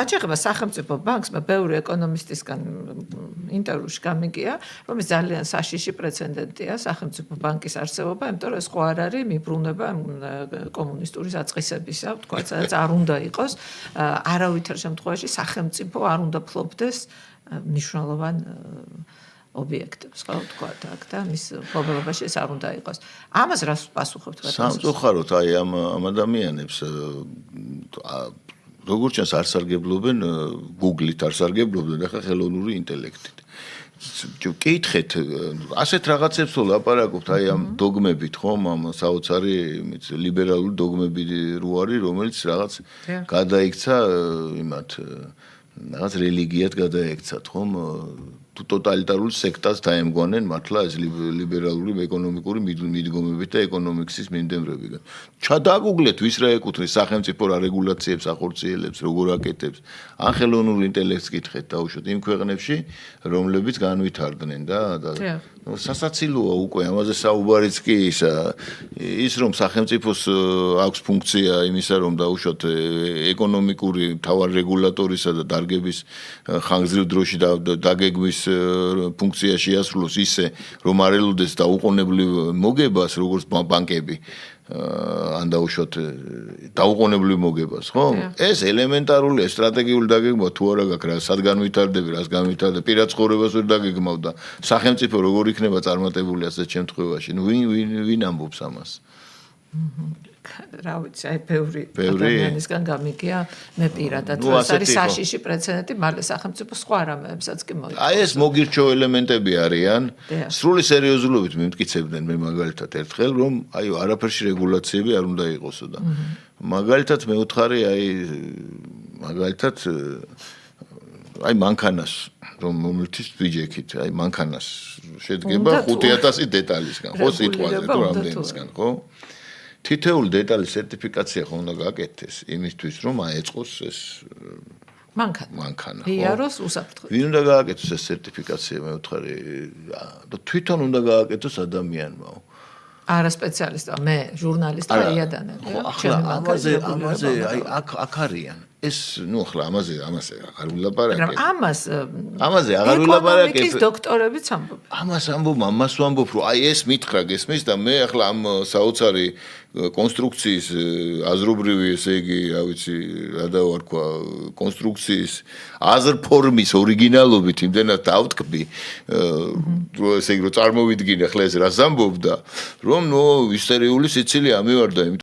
აჩაღება სახელმწიფო ბანკსმა ბევრი ეკონომისტისგან ინტერვიუში გამიგია, რომ ეს ძალიან საშიში პრეცედენტია სახელმწიფო ბანკის არსებობა, იმიტომ რომ ეს ხო არ არის მიბრუნება კომუნისტური საწყისებისა, თქვა, სადაც არ უნდა იყოს, არავითარ შემთხვევაში სახელმწიფო არ უნდა ფლობდეს მნიშვნელოვან ობიექტებს, ხო, თქვა აქ და მის ფლობელობაში ეს არ უნდა იყოს. ამას რას პასუხობთ? სამწუხაროდ აი ამ ადამიანებს როგორც ჩანს არ სარგებლობენ Google-ით არ სარგებლობენ ახლა ხელოვნური ინტელექტით. კითხეთ, ასეთ რაღაცებს თუ ლაპარაკობთ აი ამ დოგმებით, ხომ, ამ საოცარი ლიბერალური დოგმები რო არის, რომელიც რაღაც გადაიქცა იმათ რაღაც რელიგიად გადაიქცათ, ხომ? თუ ტოტალიტარულ სექტას დაემგვანენ მართლა ეს ლიბერალური ეკონომიკური მიდგომებით და ეკონომიკის მიმდევრებიდან. ჩადაგუგლეთ ვის რა ეკუთვნის სახელმწიფო რა რეგულაციებს ახორციელებს, როგორ აკეთებს. ან ხელოვნურ ინტელექტს კითხეთ დაუშვათ იმ ქვეყნებში, რომლებიც განვითარდნენ და სასაცილოა უკვე ამაზე საუბარიც კი ის რომ სახელმწიფოს აქვს ფუნქცია იმისა რომ დაუშვათ ეკონომიკური მთავარ რეგულატორისა და დარგების ხანგრძლივ დროში დაგეგმვის ფუნქცია შეასრულოს ისე რომ არ ელოდეს დაუყოვნებლივ მოგებას როგორც ბანკები ან დაუშვათ დაუყოვნებლივ მოგებას, ხო? ეს ელემენტარულია, სტრატეგიული დაგეგმვა თუ არა გაქვს რა, სად განვითარდები, რას განვითარდები, პირად ცხოვრებას ვერ დაგეგმავ და სახელმწიფო როგორ იქნება წარმატებული ასეთ შემთხვევაში. ნუ ვინ ამბობს ამას? რა ვიცი, აი ბევრი ადამიანისგან გამიგია მე პირადად, რომ ეს არის საშიში პრეცედენტი, მალე სახელმწიფო სხვა რამეებსაც კი მოიწევს. აი ეს მოგირჩეო ელემენტები არიან, სრული სერიოზულობით მიმტკიცებდნენ მე მაგალითად ერთხელ, რომ აი არაფერში რეგულაციები არ უნდა იყოსო და მაგალითად მეუთხარი აი მაგალითად აი მანქანას რომ მომლეთის ბიჯექით, აი მანქანას შედგება 5000 დეტალისგან, ხო, სიტყვაზე თუ რამდენისგან, ხო? თითოეული დეტალის სერტიფიკაცია ხომ უნდა გააკეთეს იმისთვის რომ აეწყოს ეს მანქანა. იაროს უსაფრთხო. ვინ უნდა გააკეთოს ეს სერტიფიკაცია მე ვთქვი და თვითონ უნდა გააკეთოს ადამიანმა. არა სპეციალისტა, მე ჟურნალისტი იადანები. ამაზე აი აქ არიან. ეს ნუ ახლა ამაზე აღარ ვილაპარაკებ. ამაზე აღარ ვილაპარაკებ. ეკონომიკის დოქტორებიც ამბობენ. ამას ვამბობ, რომ აი ეს მითხრა გესმის და მე ახლა ამ საოცარი კონსტრუქციის აზრობრივი, ესე იგი, რა ვიცი, რა დავარქვა, კონსტრუქციის აზრფორმის ორიგინალობით იმდენად დავთქმი, რომ ესე იგი, რომ წარმოვიდგინე ახლა ეს რას ამბობდა, რომ ნუ ისტერიული სიცილი ამივარდა.